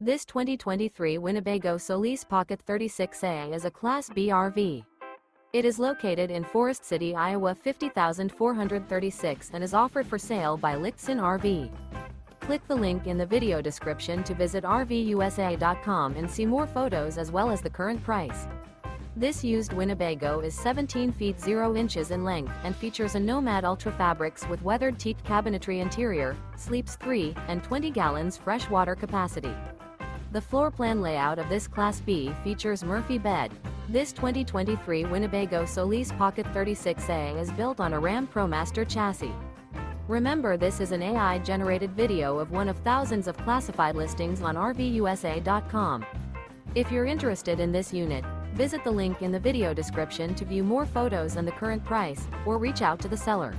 This 2023 Winnebago Solis Pocket 36A is a Class B RV. It is located in Forest City, Iowa 50,436 and is offered for sale by Lichtsinn RV. Click the link in the video description to visit RVUSA.com and see more photos as well as the current price. This used Winnebago is 17 feet 0 inches in length and features a Nomad Ultrafabrics with Weathered Teak Cabinetry interior, sleeps 3 and 20 gallons fresh water capacity. The floor plan layout of this Class B features Murphy bed. This 2023 Winnebago Solis Pocket 36A is built on a RAM ProMaster chassis. Remember, this is an AI-generated video of one of thousands of classified listings on RVUSA.com. If you're interested in this unit, visit the link in the video description to view more photos and the current price, or reach out to the seller.